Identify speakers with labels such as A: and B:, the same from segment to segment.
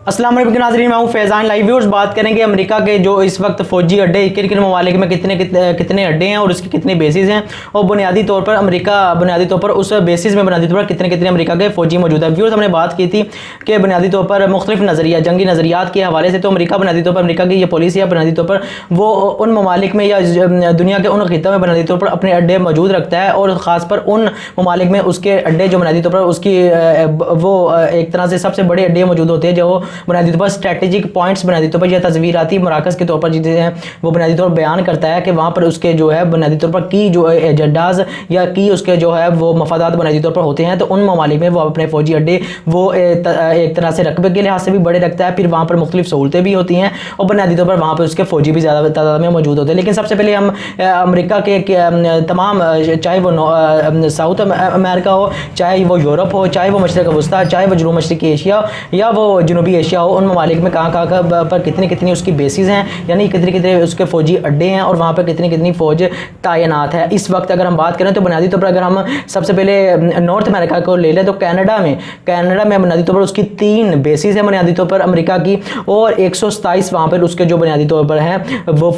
A: अस्सलाम वालेकुम नाज़रीन, मैं हूं फैज़ान। लाइव व्यूअर्स बात करेंगे अमेरिका के जो इस वक्त फौजी अड्डे किन किन ममालिक में कितने अड्डे हैं और उसके कितने बेसिस हैं और बुनियादी तौर पर अमेरिका बुनियादी तौर पर उस बेसिस में बुनियादी तौर पर कितने कितने अमेरिका के फौजी मौजूद है। व्यूअर्स हमने बात की थी कि बुनियादी तौर पर मुख्तलिफ नज़रिया जंगी नज़रियात के हवाले से तो अमेरिका बुनियादी तौर पर अमेरिका की ये पॉलिसी है, बुनियादी तौर पर वो उन ममालिक में या दुनिया के उन खित्तों में बुनियादी तौर पर अपने अड्डे मौजूद रखता है और ख़ास पर उन ममालिक में उसके अड्डे जो बुनियादी तौर पर उसकी वो एक तरह से सबसे बड़े अड्डे मौजूद होते हैं जो बुनियादी तौर पर स्ट्रेटेजिक पॉइंट्स बुनियादी तौर पर या तस्वीराती मराकज़ के तौर पर जिसे हैं वो बुनियादी तौर पर बयान करता है कि वहाँ पर उसके जो है बुनियादी तौर पर की जो एजेंडाज या की उसके जो है वो मफादात बुनियादी तौर पर होते हैं। तो उन ममालिक में वो अपने फौजी अड्डे वो एक तरह से रकबे के लिहाज से भी बड़े रखता है, फिर वहाँ पर मुख्तलिफ सहूलतें भी होती हैं और बुनियादी तौर पर वहाँ पर उसके फौजी भी ज़्यादा तादाद में मौजूद होते हैं। लेकिन सबसे पहले हम अमेरिका के तमाम, चाहे वो साउथ अमेरिका हो, चाहे वो यूरोप हो, चाहे वो मशरक़ वस्ता, चाहे वो जनूब मशरक़ी एशिया या वो जनूबी एशिया हो, उन ममालिक में कहाँ पर कितनी कितनी उसकी बेसिस हैं, यानी कितने कितने उसके फौजी अड्डे हैं और वहाँ पर कितनी कितनी फ़ौज तैनात है। इस वक्त अगर हम बात करें तो बुनियादी तौर पर अगर हम सबसे पहले नॉर्थ अमेरिका को ले लें तो कनाडा में बुनियादी तौर पर उसकी 3 बेसिस है बुनियादी तौर पर अमेरिका की और 127 वहाँ पर उसके जो बुनियादी तौर पर हैं वो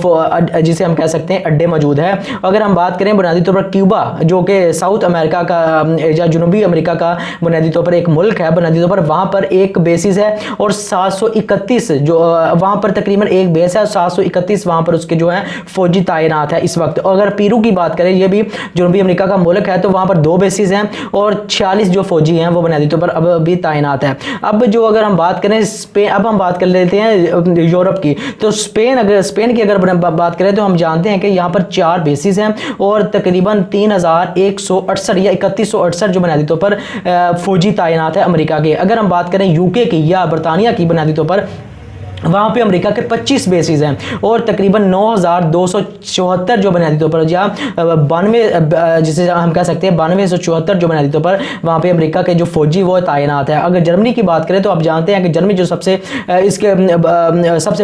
A: जिसे हम कह सकते हैं अड्डे मौजूद है। अगर हम बात करें बुनियादी तौर पर क्यूबा जो कि साउथ अमेरिका का या जनूबी अमेरिका का बुनियादी तौर पर एक मुल्क है, बुनियादी तौर पर वहाँ पर एक बेसिस है और 731 जो वहाँ पर तकरीबन एक बेस है, 731 वहाँ पर उसके जो है फौजी तैनात है इस वक्त। अगर पेरू की बात करें, ये भी जनूबी अमेरिका का मुल्क है, तो वहाँ पर 2 बेसिस हैं और 46 जो फौजी हैं वो बुनियादी तौर पर अब भी तैनात है। अब जो अगर हम बात करें स्पेन, अब हम बात कर लेते हैं यूरोप की, तो स्पेन की अगर बात करें तो हम जानते हैं कि यहाँ पर 4 बेसिस हैं और तकरीबन 3168 या 3168 जो बुनियादी तौर पर फौजी तैनात है अमेरिका के। अगर हम बात करें यूके की या बरतानिया की बुनियादी तौर पर, वहाँ पे अमेरिका के 25 बेसिस हैं और तकरीबन 9274 जो बुनियादी तौर पर या 92 जिसे हम कह सकते हैं 9274 जो बुनियादी तौर पर वहाँ पे अमेरिका के जो फौजी वो तैनात है। अगर जर्मनी की बात करें तो आप जानते हैं कि जर्मनी जो सबसे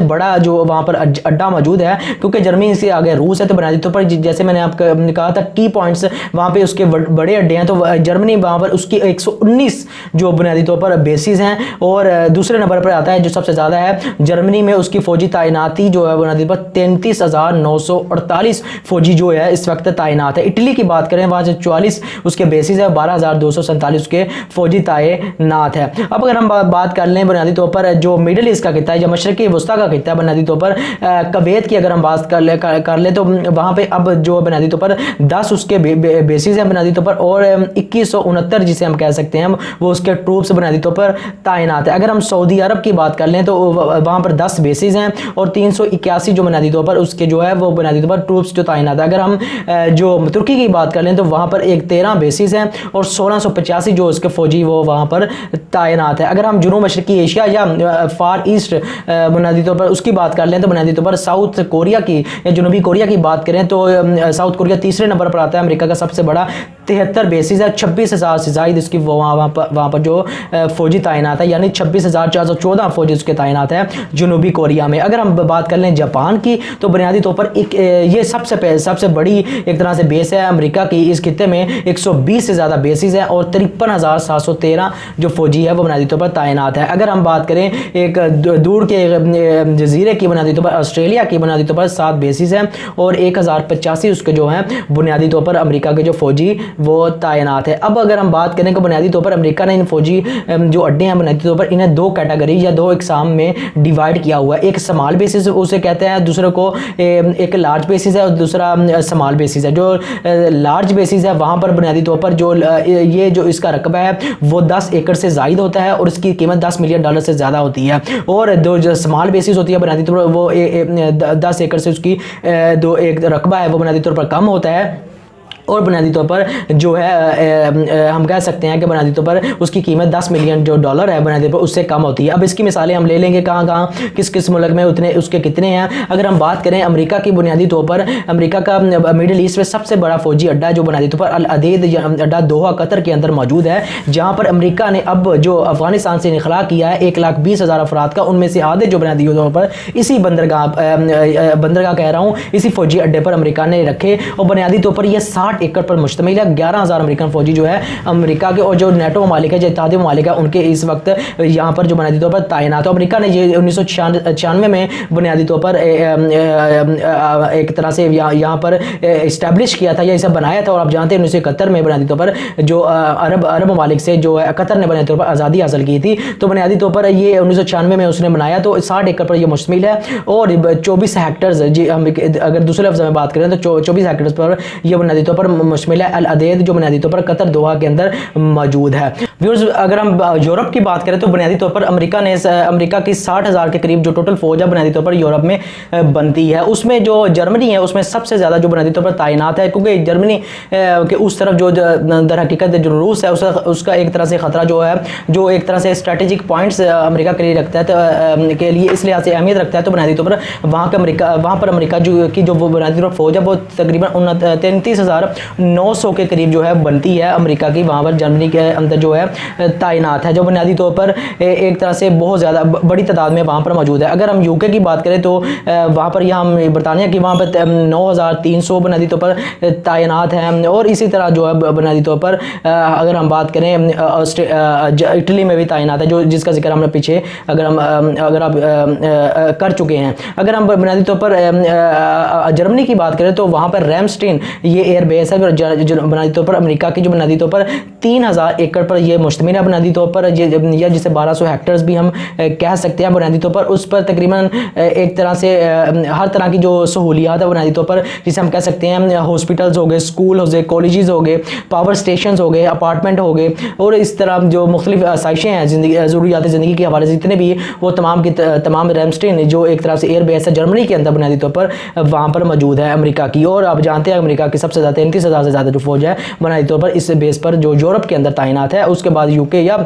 A: बड़ा जो वहाँ पर अड्डा मौजूद है, क्योंकि जर्मनी से आगे रूस है, तो बुनियादी तौर पर जैसे मैंने आपको कहा था की पॉइंट्स वहाँ पर उसके बड़े अड्डे हैं, तो जर्मनी वहाँ पर उसकी 119 जो बुनियादी तौर पर बेसिस हैं और दूसरे नंबर पर आता है जो सबसे ज़्यादा है जर्मनी में उसकी फौजी तैनाती जो है बुनियादी पर 33,948 फौजी जो है इस वक्त तैनात है। इटली की बात करें वहाँ से 44 उसके बेसिस है, 12,247 उसके फौजी तैनात है। अब अगर हम बात कर लें बुनियादी तौर पर जो मिडिल ईस्ट का खित्ता है या मशरक़ी वस्ता का खित्ता है बुनियादी तौर पर कुवैत की अगर हम बात कर ले तो वहाँ पर अब जो बुनियादी तौर पर 10 उसके बेसिस है बुनियादी तौर पर और 2169 जिसे हम कह सकते हैं वो उसके ट्रूप्स बुनियादी तौर पर तैनात है। अगर हम सऊदी अरब की बात कर लें तो वहाँ पर 10 बेसिस हैं और 381 जो बुनियादी तौर पर उसके जो है वो बुनियादी तौर पर ट्रूप्स जो तैनात है। अगर हम जो तुर्की की बात कर लें तो वहाँ पर 13 बेसिस हैं और 1685 जो उसके फौजी वो वहाँ पर तैनात है। अगर हम जनूब मशरक़ी एशिया या फार ईस्ट बुनियादी तौर पर उसकी बात कर लें तो बुनियादी तौर पर साउथ कोरिया की या जनूबी कोरिया की बात करें तो साउथ कोरिया तीसरे नंबर पर आता है, अमेरिका का सबसे बड़ा 73 बेसिस है, 26,000 से ज़ायद इसकी वहाँ पर जो फौजी तैनात है, यानी 26,414 फौजी उसके तैनात है जनूबी कोरिया में। अगर हम बात कर लें जापान की तो बुनियादी तौर पर ये सबसे बड़ी एक तरह से बेस है अमेरिका की। इस खित्ते में 120 से ज़्यादा बेसिस है और 53,713 जो फौजी है वो बुनियादी तौर पर तैनात है। अगर हम बात करें एक दूर के जजीरे की बुनियादी तौर पर ऑस्ट्रेलिया की बुनियादी तौर पर 7 बेसिस है और 1085 उसके जो हैं बुनियादी तौर पर अमेरिका के जो फौजी वो तैनात है। अब अगर हम बात करें कि बुनियादी तौर पर अमेरिका ने इन फौजी जो अड्डे हैं बुनियादी तौर पर इन्हें 2 कैटेगरी या 2 इकसाम में डिवाइड किया हुआ है। एक स्मॉल बेसिस उसे कहते हैं, दूसरे को एक लार्ज बेसिस है और दूसरा स्मॉल बेसिस है। जो लार्ज बेसिस है वहाँ पर बुनियादी तौर पर जो ये जो इसका रकबा है वो 10 एकड़ से ज़ायद होता है और इसकी कीमत $10 मिलियन से ज़्यादा होती है। और जो स्मॉल बेसिस होती है बुनियादी तौर पर वो 10 एकड़ से उसकी एक रकबा है वो बुनियादी तौर पर कम होता है और बुनियादी तौर पर जो है हम कह सकते हैं कि बुनियादी तौर पर उसकी कीमत $10 मिलियन जो डॉलर है बुनियादी तौर पर उससे कम होती है। अब इसकी मिसालें हम ले लेंगे कहाँ किस किस मुल्क में उतने उसके कितने हैं। अगर हम बात करें अमेरिका की बुनियादी तौर पर अमेरिका का मिडिल ईस्ट में सबसे बड़ा फौजी अड्डा जो बुनियादी तौर पर अल अदीद अड्डा दोहा कतर के अंदर मौजूद है, जहाँ पर अमेरिका ने अब जो अफगानिस्तान से इनखला किया है 1,20,000 अफराद का, उनमें से आधे जो बुनियादी तौर पर इसी बंदरगाह कह रहा हूँ इसी फौजी अड्डे पर अमेरिका ने रखे और बुनियादी तौर पर यह 60 एकड़ पर मुश्तमिल है। 11,000 अमेरिकन फौजी जो है अमेरिका के और जो नेटो ममालिक है, जो इत्तेहादी ममालिक है, उनके इस वक्त यहाँ पर जो बुनियादी तौर पर तैनात है। अमेरिका ने ये 1996 में बुनियादी तौर पर एक तरह से यहाँ पर इस्टेब्लिश किया था या इसे बनाया था। और आप जानते हैं 1971 में बुनियादी तौर पर जो अरब ममालिक से जो कतर ने बुनियादी तौर पर आज़ादी हासिल की थी, तो बुनियादी तौर पर ये 1996 में उसने बनाया। तो 60 एकड़ पर यह मुश्तमिल है और 24 हेक्टर्स, जी हम अगर दूसरे लफ्ज़ में बात करें तो 24 हेक्टर्स पर यह बुनियादी तौर पर मुश्तमिल है। अल अदेद जो बुनियादी तौर पर कतर दोहा के अंदर मौजूद है। व्यूअर्स, अगर हम यूरोप की बात करें तो बुनियादी तौर पर अमेरिका की 60,000 के करीब जो टोटल फौज है बुनियादी तौर पर यूरोप में बनती है। उसमें जो जर्मनी है उसमें सबसे ज़्यादा जो बुनियादी तौर पर तैनात है, क्योंकि जर्मनी के उस तरफ जो दर हकीकत जो रूस है उसका एक तरह से ख़तरा जो है, जो एक तरह से स्ट्रेटेजिक पॉइंट्स अमेरिका के लिए रखता है, तो के लिए इस लिहाज से अहमियत रखता है। तो बुनियादी तौर पर वहाँ पर अमेरिका जो बुनियादी तौर पर फौज है वो तकरीबन 33,900 के करीब जो है बनती है अमेरिका की, वहाँ पर जर्मनी के अंदर जो है तैनात है, जो बुनियादी तौर पर एक तरह से बहुत ज़्यादा बड़ी तादाद में वहाँ पर मौजूद है। अगर हम यूके की बात करें तो वहाँ पर यहाँ बरतानिया की वहाँ पर 9,300 बुनियादी तौर पर तैनात हैं। और इसी तरह जो है बुनियादी तौर पर अगर हम बात करें इटली में भी तैनात है, जो जिसका जिक्र हमने पीछे अगर आप कर चुके हैं। अगर हम बुनियादी तौर पर जर्मनी की बात करें तो वहाँ पर रैमस्टीन ये एयर बेस है, बुनियादी तौर पर अमेरिका की जो बुनियादी तौर पर 3,000 एकड़ पर यह मुश्तमिल है बुनियादी तौर पर, या जिसे 1200 हेक्टर्स भी हम कह सकते हैं। बुनियादी तौर पर उस पर तकरीबन एक तरह से हर तरह की जो सहूलियात है बुनियादी तौर पर, जिसे हम कह सकते हैं हॉस्पिटल्स हो गए, स्कूल हो गए, कॉलेजेस हो गए, पावर स्टेशन हो गए, अपार्टमेंट हो गए, और इस तरह जो मुख्तलिफ आसाइशें हैं ज़रूरियात ज़िंदगी के हवाले से जितने भी, वो तमाम की तमाम रैमस्टीन जो एक तरह से एयर बेस है जर्मनी के अंदर बुनियादी तौर पर वहाँ पर मौजूद है अमेरिका की। और आप जानते हैं अमेरिका की सबसे ज़्यादा 33,000 से ज़्यादा जो फौज है बुनियादी तौर पर इस बेस पर जो यूरोप के अंदर तैनात है। उसके बाद यूके या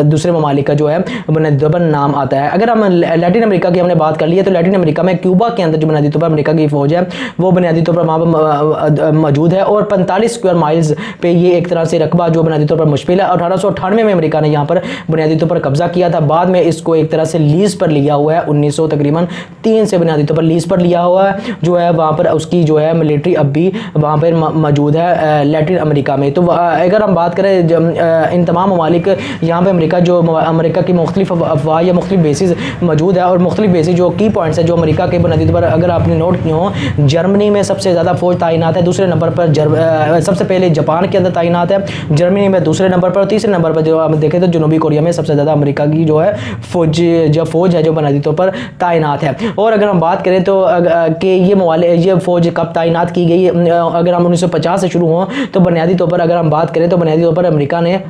A: दूसरे ममालिक का जो है बुनियादी तौर पर नाम आता है। अगर हम लैटिन अमेरिका की हमने बात कर ली है तो लैटिन अमेरिका में क्यूबा के अंदर जो बुनियादी तौर पर अमेरिका की फौज है वो बुनियादी तौर पर वहाँ पर मौजूद है, और 45 स्क्वायर माइल्स पे ये एक तरह से रकबा जो बुनियादी तौर पर मुश्किल है। 1898 में अमेरिका ने यहाँ पर बुनियादी तौर पर कब्जा किया था, बाद में इसको एक तरह से लीज पर लिया हुआ है, 1900 तकरीबन 3 से बुनियादी तौर पर लीज पर लिया हुआ है, जो है वहाँ पर उसकी जो है मिलिट्री अब भी वहाँ पर मौजूद है लैटिन अमेरिका में। तो अगर हम बात करें इन तमाम ममालिक यहाँ पर अमेरिका की मुख्तलिफ अफवाह या मुख्तलिफ बेसिस मौजूद है, और मुख्तलिफ बेसिस जो की पॉइंट्स है जो अमेरिका के बुनियादी तौर पर अगर आपने नोट किए हो, जर्मनी में सबसे ज़्यादा फौज तैनात है, दूसरे नंबर पर सबसे पहले जापान के अंदर तैनात है, जर्मनी में दूसरे नंबर पर, तीसरे नंबर पर जो हम देखें तो जनूबी कोरिया में सबसे ज़्यादा अमेरिका की जो है फौज है जो बुनियादी तौर पर तैनात है। और अगर हम बात करें तो कि ये फौज कब तैनात की गई, अगर हम 1950 से शुरू हों तो बुनियादी तौर पर अगर हम बात करें तो बुनियादी तौर पर अमेरिका ने,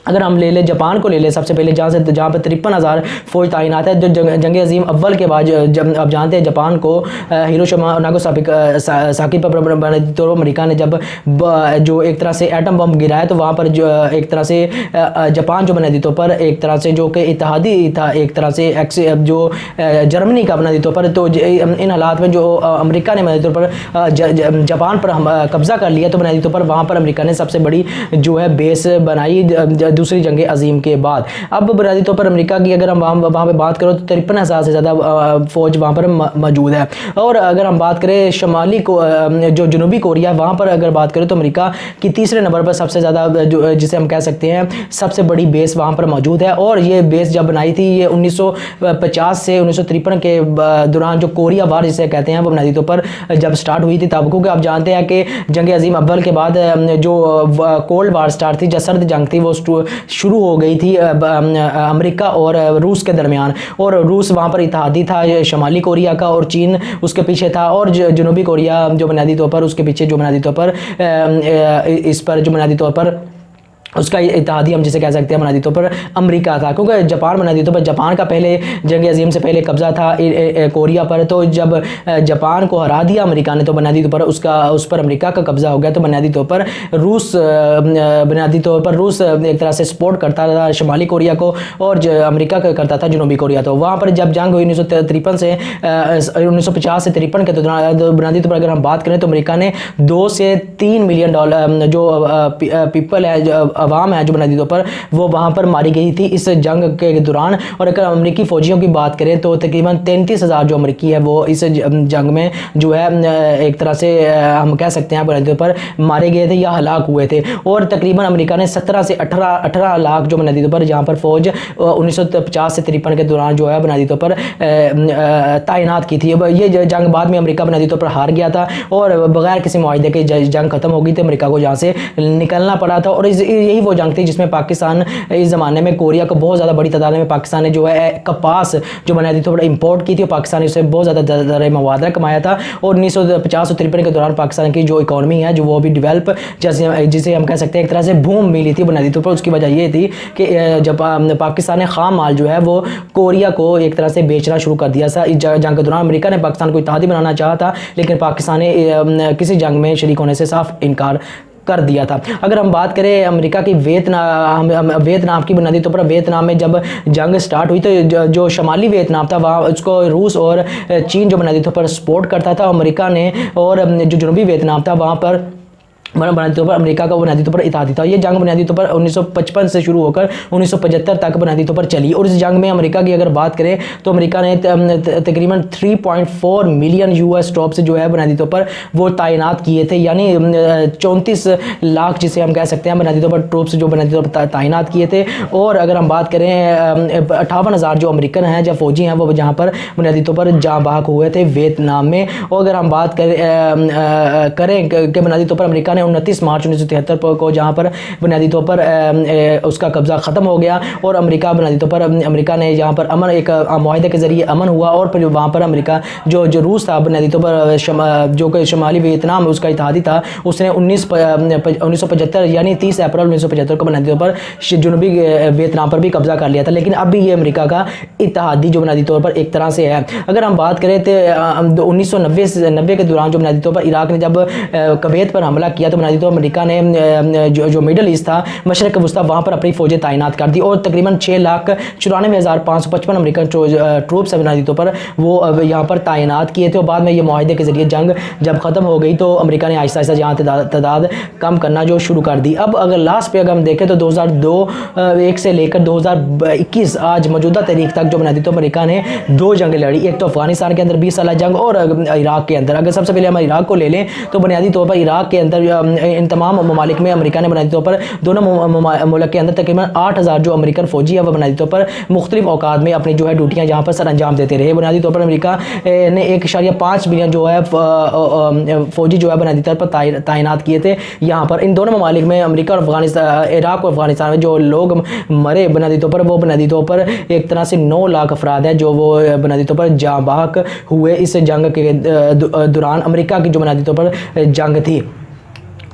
A: अगर हम ले लें जापान को ले लें सबसे पहले, जहाँ पर 53,000 फौज तैनात है, जो जंग अजीम अव्वल के बाद आप जानते हैं जापान को हिरोशिमा और नागासाकी पर बुनियादी तौर पर अमेरिका ने जब जो एक तरह से एटम बम गिराया, तो वहाँ पर जो एक तरह से जापान जो बुनियादी तौर पर एक तरह से जो कि इत्तेहादी था एक तरह से जो जर्मनी का बुनियादी तौर पर, तो इन हालात में जो अमेरिका ने बुनियादी तौर पर जापान पर कब्जा कर लिया, तो बुनियादी तौर पर वहाँ पर अमेरिका ने सबसे बड़ी जो है बेस बनाई दूसरी जंग अजीम के बाद। अब बुनियादी तौर पर अमेरिका की अगर हम वहाँ पे बात करें तो 53,000 से ज़्यादा फौज वहाँ पर मौजूद है। और अगर हम बात करें शुमाली को जो जनूबी कोरिया वहाँ पर अगर बात करें तो अमेरिका की तीसरे नंबर पर सबसे ज़्यादा जो जिसे हम कह सकते हैं सबसे बड़ी बेस वहाँ पर मौजूद है। और ये बेस जब बनाई थी ये 1950 से 1953 के दौरान जो कोरिया वार जिसे कहते हैं वो बुनियादी तौर पर जब स्टार्ट हुई थी तब, क्योंकि आप जानते हैं कि जंग अजीम अव्वल के बाद जो कोल्ड वार स्टार्ट थी, जो सर्द जंग थी वो शुरू हो गई थी अमेरिका और रूस के दरमियान। और रूस वहाँ पर इत्तेहादी था शुमाली कोरिया का, और चीन उसके पीछे था, और जनूबी कोरिया जो बुनियादी तौर पर उसके पीछे जो बुनियादी तौर पर इस पर जो बुनियादी तौर पर उसका इत्तेहादी हम जिसे कह सकते हैं बुनियादी तौर पर अमेरिका था, क्योंकि जापान बुनियादी तौर पर जापान का पहले जंग अजीम से पहले कब्जा था कोरिया पर। तो जब जापान को हरा दिया अमेरिका ने तो बुनियादी तौर पर उस पर अमेरिका का कब्जा हो गया। तो बुनियादी तौर पर रूस एक तरह से सपोर्ट करता था शुमाली कोरिया को, और अमेरिका करता था जनूबी कोरिया। तो वहाँ पर जब जंग हुई 1953 से 1950 से 53 के दौरान बुनियादी तौर पर अगर हम बात करें तो अमेरिका ने $2 से $3 मिलियन जो पीपल है अवाम है जो बुनियादी तौर पर वो वहाँ पर मारी गई थी इस जंग के दौरान। और अगर अमरीकी फ़ौजियों की बात करें तो तकरीबन 33,000 जो अमरीकी है वो इस जंग में जो है एक तरह से हम कह सकते हैं बुनियादी तौर पर मारे गए थे या हलाक हुए थे। और तकरीबन अमेरिका ने 17 से 18 लाख जो बुनियादी तौर पर जहाँ पर फ़ौज 1950 से 53 के दौरान जो है बुनियादी तौर पर तैनात की थी। अब ये जंग बाद में अमेरिका बुनियादी तौर पर हार गया था और बगैर किसी मुआहदे के जंग खत्म हो गई थी, अमेरिका को जहाँ से निकलना पड़ा था। और यही वो जंग थी जिसमें पाकिस्तान इस ज़माने में कोरिया को बहुत ज़्यादा बड़ी तादाद में पाकिस्तान ने जो है कपास जो बुनियादी तौर पर इंपोर्ट की थी, पाकिस्तान ने उससे बहुत ज़्यादा दर मुआवजा कमाया था। और 1950 और 53 के दौरान पाकिस्तान की जो इकॉनमी है जो वो भी डेवलप जैसे जिसे हम कह सकते हैं एक तरह से बूम मिली थी बुनियादी तौर पर। उसकी वजह ये थी कि जब पाकिस्तान ने खाम माल जो है वो कोरिया को एक तरह से बेचना शुरू कर दिया था। इस जंग के दौरान अमेरिका ने पाकिस्तान को इत्तेहादी बनाना चाहा था, लेकिन पाकिस्तान ने किसी जंग में शरीक होने से साफ इनकार कर दिया था। अगर हम बात करें अमेरिका की वियतनाम की बुनियादी तौर पर वियतनाम में जब जंग स्टार्ट हुई तो जो शुमाली वियतनाम था वहाँ उसको रूस और चीन जो बुनियादी तौर पर सपोर्ट करता था अमेरिका ने, और जो जनूबी वियतनाम था वहाँ पर बुनियादी तौर पर अमेरिका का बुनियादी तौर पर इत्तेहादी था। ये जंग बुनियादी तौर पर 1955 से शुरू होकर 1975 तक बुनियादी तौर पर चली। और इस जंग में अमेरिका की अगर बात करें तो अमेरिका ने तकरीबन 3.4 मिलियन US ट्रॉप्स जो है बुनियादी तौर पर वो तैनात किए थे, यानी 34 लाख जिसे हम कह सकते हैं बुनियादी तौर पर ट्रूप्स जो बुनियादी तौर पर तैनात किए थे। और अगर हम बात करें 58,000 जो अमेरिकन हैं जो फौजी हैं वो जहाँ पर बुनियादी तौर पर जाँ बहक हुए थे वियतनाम में। और अगर हम बात करें कि बुनियादी तौर पर अमेरिका 29 मार्च 1973 को जहाँ पर बुनियादी तौर पर उसका कब्ज़ा ख़त्म हो गया और अमेरिका बुनियादी तौर पर अमेरिका ने जहाँ पर अमन एक मुआहदे के ज़रिए अमन हुआ। और फिर वहाँ पर अमेरिका जो रूस था बुनियादी तौर पर जो कि शुमाली वियतनाम उसका इत्तेहादी था, उसने 1975 यानी 30 अप्रैल 1975 को बुनियादी तौर पर जनूबी वियतनाम पर भी कब्ज़ा कर लिया था। लेकिन अब भी ये अमेरिका का इत्तेहादी जो बुनियादी तौर पर एक तरह से है। अगर हम बात करें तो 1990 के दौरान जो बुनियादी तौर पर इराक ने जब कुवैत पर हमला किया तो बुनियादी तौर पर अमेरिका ने जो मिडल ईस्ट था मशरक़ वस्ता वहाँ पर अपनी फ़ौजें तैनात कर दी और तकरीबन 6,94,555 अमेरिकन ट्रूप्स बुनियादी तौर पर वो यहाँ पर तैनात किए थे। और बाद में ये मुआहदे के ज़रिए जंग जब ख़त्म हो गई तो अमेरिका ने आहिस्ता आहिस्ता यहाँ तादाद कम करना जो शुरू कर दी। अब अगर लास्ट पे अगर हम देखें तो 2002 से लेकर 2021 आज मौजूदा तारीख तक जो बुनियादी तौर पर अमेरिका ने 2 जंगें लड़ी, एक तो अफगानिस्तान के अंदर 20 साल जंग और इराक के अंदर। अगर सबसे पहले हम इराक को ले लें तो बुनियादी तौर पर इराक के अंदर इन तमाम ममालिक में अमेरिका ने बुनियादी तौर पर दोनों मुल्क के अंदर तकरीबन 8,000 जो अमेरिकन फ़ौजी है वह बुनियादी तौर पर मुख्तलिफ औकात में अपनी जो है ड्यूटियाँ जहाँ पर सर अंजाम देते रहे। बुनियादी तौर पर अमेरिका ने 1.5 मिलियन जो है फ़ौजी जो है बुनियादी तौर पर तैनात किए थे यहाँ पर। इन दोनों ममालिक में अमेरिका और अफगानिस्तान, इराक और अफगानिस्तान में जो लोग मरे बुनियादी तौर पर वो बुनियादी तौर पर एक तरह से 9 लाख अफराद हैं जो वो बुनियादी तौर पर जाँ बहक हुए इस जंग के दौरान। अमेरिका की जो बुनियादी तौर पर जंग थी।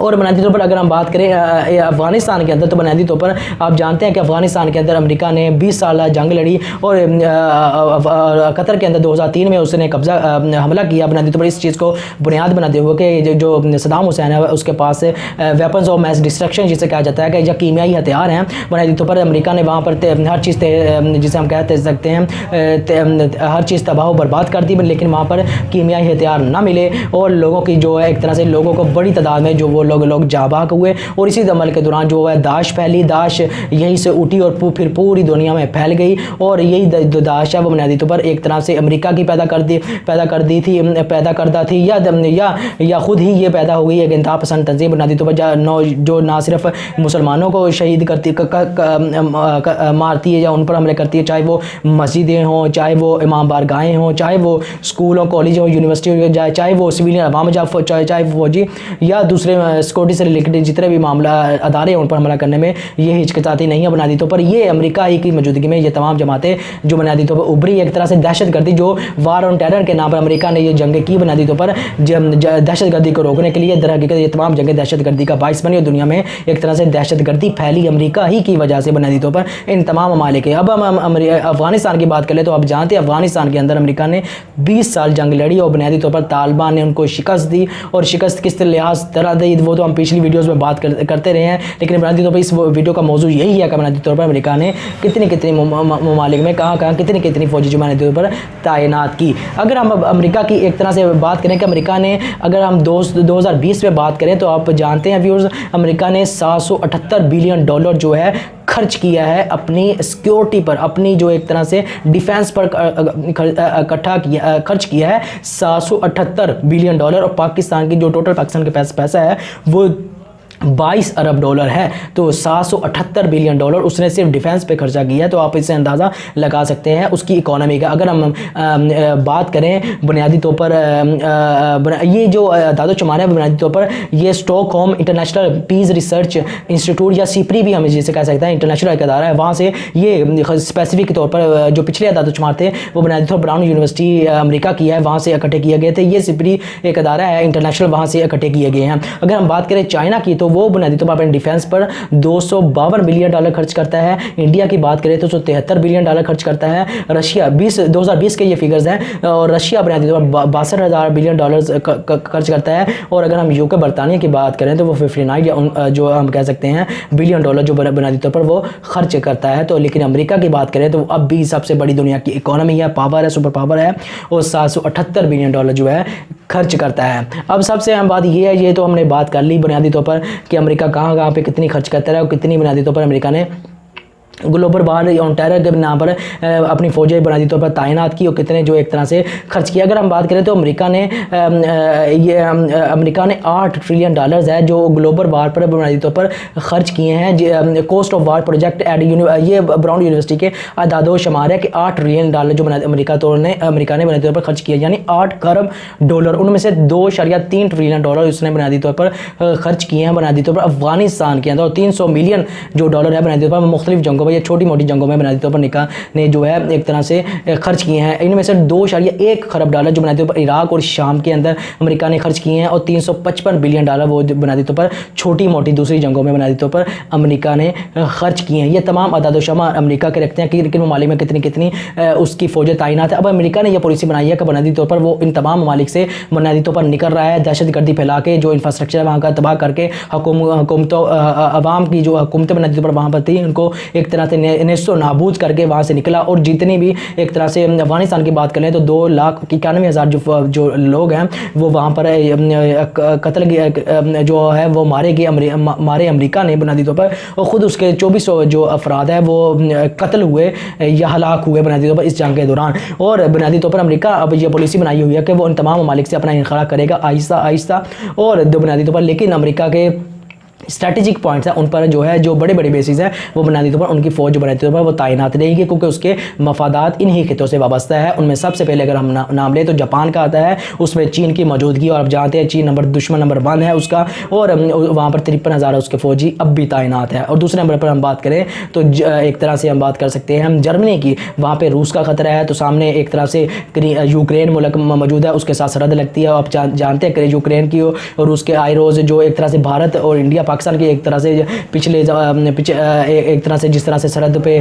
A: और बुनियादी तौर पर अगर हम बात करें अफगानिस्तान के अंदर तो बुनियादी तौर पर आप जानते हैं कि अफगानिस्तान के अंदर अमेरिका ने 20 साल जंग लड़ी और कतर के अंदर 2003 में उसने कब्जा हमला किया बुनियादी तौर पर इस चीज़ को बुनियाद बनाते हुए कि जो सदाम हुसैन है उसके पास वेपन्स ऑफ मैस डिस्ट्रक्शन जिसे कहा जाता है कि जो कीमियाई हथियार हैं बुनियादी तौर पर अमेरिका ने वहाँ पर हर चीज़ जिसे हम कह सकते हैं हर चीज़ तबाह बर्बाद कर दी, लेकिन वहाँ पर कीमियाई हथियार ना मिले और लोगों की जो है एक तरह से लोगों को बड़ी तादाद में जो वो लोग जाबाक हुए। और इसी अमल के दौरान जो है दाश फैली, दाश यहीं से उठी और फिर पूरी दुनिया में फैल गई। और यही दाश है वो बुनियादी तौर पर एक तरह से अमेरिका की पैदा करता थी या खुद ही ये पैदा हो गई एक इंतहा पसंद तंजीम बुनियादी तौर पर जो ना सिर्फ मुसलमानों को शहीद करती मारती है या उन पर हमले करती है, चाहे वो मस्जिदें हों, चाहे वो इमाम बारगाहें हों, चाहे वो स्कूल हो, कॉलेज हो, यूनिवर्सिटी हो, चाहे वो सिविलियन अवाम चाहे फौजी या दूसरे सिक्योरिटी से रिलेटेड जितने भी मामला अदारे हैं उन पर हमला करने में ये हिचकिचाती नहीं है बुनियादी तौर पर। ये अमेरिका ही की मौजूदगी में ये तमाम जमातें जो बुनियादी तौर पर उभरी एक तरह से दहशतगर्दी जो वार ऑन टेरर के नाम पर अमेरिका ने ये जंगें की बुनियादी तौर पर दहशतगर्दी को रोकने के लिए। दर हकीकत ये तमाम जंगें दहशतगर्दी का बाइस बनी और दुनिया में एक तरह से दहशतगर्दी फैली अमेरिका ही की वजह से बुनियादी तौर पर इन तमाम ममालिक के। अब हम अफगानिस्तान की बात कर ले तो आप जानते हैं अफगानिस्तान के अंदर अमेरिका ने 20 साल जंग लड़ी और बुनियादी तौर पर तालिबान ने उनको शिकस्त दी और शिकस्त किस लिहाज तरह दी वो तो हम पिछली वीडियोस में बात करते रहे हैं, लेकिन बुनियादी तौर पर इस वीडियो का मौजू यही है कि बुनियादी तौर पर अमेरिका ने कितनी ममालिक में कहाँ कितनी फौजी जो बुनियादी तौर पर तैनात की। अगर हम अमेरिका की एक तरह से बात करें कि अमेरिका ने, अगर हम 2020 में बात करें तो आप जानते हैं व्यूअर्स, अमेरिका ने $778 बिलियन जो है खर्च किया है अपनी सिक्योरिटी पर, अपनी जो एक तरह से डिफेंस पर खर्च किया है $778 बिलियन। और पाकिस्तान की जो टोटल पाकिस्तान के पैसा है वो $22 अरब है। तो $778 बिलियन उसने सिर्फ डिफेंस पे खर्चा किया है। तो आप इससे अंदाज़ा लगा सकते हैं उसकी इकोनॉमी का। अगर हम बात करें बुनियादी तौर पर, ये जो दादोशुमार है बुनियादी तौर पर ये Stockholm International Peace Research Institute या सिपरी भी हम जिसे कह सकते हैं, इंटरनेशनल एक अदारा है, वहाँ से ये स्पेसिफिक तौर पर जो पिछले दादोशुमार थे वो बुनियादी तौर पर ब्राउन यूनिवर्सिटी अमेरिका की है, वहाँ से इकट्ठे किए गए थे। ये सिपरी एक अदारा है इंटरनेशनल, वहाँ से इकट्ठे किए गए हैं। अगर हम बात करें चाइना की, तो वो बुनियादी तौर पर अपने डिफेंस पर $252 बिलियन खर्च करता है। इंडिया की बात करें तो $173 बिलियन खर्च करता है। रशिया 2020 के ये फिगर्स हैं, और रशिया बुनियादी तौर पर $62,000 बिलियन खर्च करता है। और अगर हम यूके बरतानिया की बात करें तो वो 59 या जो हम कह सकते हैं बिलियन डॉलर जो बुनियादी तौर पर वो खर्च करता है। तो लेकिन अमेरिका की बात करें तो अब भी सबसे बड़ी दुनिया की इकोनॉमी है, पावर है, सुपर पावर है, और $778 बिलियन जो है खर्च करता है। अब सबसे अहम बात ये है, ये तो हमने बात कर ली बुनियादी तौर पर कि अमेरिका कहाँ पे कितनी खर्च करता है और कितनी बुनियादी तौर पर अमेरिका ने ग्लोबल वार ऑन टेरर के नाम पर अपनी फौजें बुनियादी तौर पर तैनात की और कितने जो एक तरह से खर्च किया। अगर हम बात करें तो अमेरिका ने $8 ट्रिलियन है जो ग्लोबल वार पर बुनियादी तौर पर खर्च किए हैं। Cost of war project at ये ब्राउन यूनिवर्सिटी के दादोशुमार है कि $8 ट्रिलियन जो अमेरिका ने बुनियादी तौर पर खर्च किया, यानी $8 खरब। उनमें से $2.3 ट्रिलियन उसने बुनियादी तौर पर खर्च किए हैं बुनियादी तौर पर अफगानिस्तान के अंदर, और $300 मिलियन जो डॉलर है बुनियादी तौर पर मुख्तलिफ जंगों, ये छोटी मोटी जंगों में बुनियादी तौर पर निका ने जो है एक तरह से खर्च किए हैं। इनमें से $2.1 खरब जो बुनियादी तौर पर इराक और शाम के अंदर अमेरिका ने खर्च किए हैं, और $355 बिलियन वो बुनियादी तौर पर छोटी मोटी दूसरी जंगों में बुनियादी तौर पर अमेरिका ने खर्च किए हैं। ये तमाम अदाद-ओ-शुमार अमेरिका के रखते हैं कि किन ममालिक में कितनी उसकी फौजें तैनात है। अब अमेरिका ने यह पॉलिसी बनाई है कि बुनियादी तौर पर वो इन तमाम ममालिक से बुनियादी तौर पर निकल रहा है, दहशतगर्दी फैला के जो इंफ्रास्ट्रक्चर है वहाँ का तबाह करके, हुकूमतों अवाम की जो हुकूमतें बुनियादी तौर पर वहाँ पर थी उनको एक तरह से नेस्तो नाबूद करके वहाँ से निकला। और जितनी भी एक तरह से अफगानिस्तान की बात करें तो 2,91,000 जो लोग हैं वो वहाँ पर कत्ल जो है वो मारे अमेरिका ने बुनियादी तौर पर, और ख़ुद उसके 2400 जो अफराद हैं वो कत्ल हुए या हलाक हुए बुनियादी तौर पर इस जंग के दौरान। और बुनियादी तौर पर अमेरिका अब ये पॉलिसी बनाई हुई है कि वो इन तमाम ममालिक से अपना इनखला करेगा आहिस्ता आहिस्ता, और बुनियादी तौर पर लेकिन अमेरिका के स्ट्रैटेजिक पॉइंट्स हैं उन पर जो है जो बड़े बड़े बेसिस हैं वो बुनियादी तौर पर उनकी फ़ौज जो बुनियादी तौर पर वो तैनात रहेगी, क्योंकि उसके मफादात इन्हीं खितों से वाबस्ता है। उनमें सबसे पहले अगर हम नाम लें तो जापान का आता है, उसमें चीन की मौजूदगी, और आप जानते हैं चीन दुश्मन नंबर 1 है उसका, और वहाँ पर 53,000 उसके फ़ौजी अब भी तैनात है। और दूसरे नंबर पर हम बात करें तो एक तरह से हम बात कर सकते हैं हम जर्मनी की, वहाँ पर रूस का ख़तरा है, तो सामने एक तरह से यूक्रेन मुल्क मौजूद है, उसके साथ सरहद लगती है। आप जानते हैं यूक्रेन की और रूस के आईरोज जो एक तरह से भारत और इंडिया पाकिस्तान की एक तरह से पिछले एक तरह से जिस तरह से सरहद पे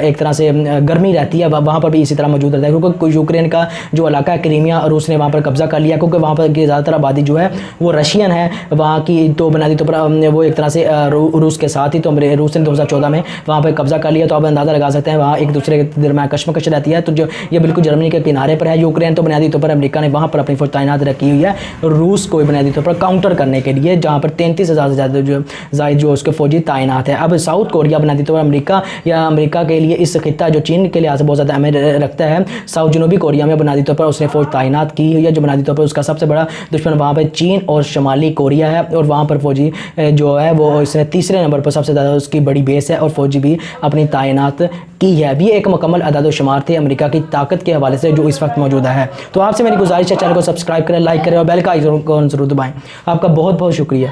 A: एक तरह से गर्मी रहती है वहाँ पर भी इसी तरह मौजूद रहता है, क्योंकि यूक्रेन का जो इलाका है क्रीमिया, रूस ने वहाँ पर कब्जा कर लिया, क्योंकि वहाँ पर की ज़्यादातर आबादी जो है वो रशियन है वहाँ की। तो बुनियादी तौर पर वो एक तरह से रूस के साथ ही, तो रूस ने 2014 में वहाँ पर कब्जा कर लिया। तो आप अंदाज़ा लगा सकते हैं वहाँ एक दूसरे के दरमियान कशमकश रहती है। तो जो ये बिल्कुल जर्मनी के किनारे पर है यूक्रेन, तो बुनियादी तौर पर अमेरिका ने वहाँ पर अपनी फौज तैनात रखी हुई है रूस को बुनियादी तौर पर काउंटर करने के लिए, जहाँ पर 33,000 से ज़्यादा जो उसके फौजी तैनात है। अब साउथ कोरिया बुनियादी तौर पर अमेरिका के लिए इस खिता जो चीन के लिहाज से बहुत ज़्यादा अहमियत रखता है, साउथ जनूबी कोरिया में बुनियादी तौर पर उसने फौज तैनात की हुई है, जो बुनियादी तौर पर उसका सबसे बड़ा दुश्मन वहाँ पर चीन और शुमाली कोरिया है। और वहाँ पर फौजी जो है वो इसने तीसरे नंबर पर सबसे ज़्यादा उसकी बड़ी बेस है, और फौजी भी अपनी तैनात की है। ये एक मुकम्मल अदाद-ओ-शुमार थे अमेरिका की ताकत के हवाले से जो इस वक्त मौजूदा है। तो आपसे मेरी गुजारिश है चैनल को सब्सक्राइब करें, लाइक करें और बेल का आइकन को जरूर दबाएं। आपका बहुत बहुत शुक्रिया।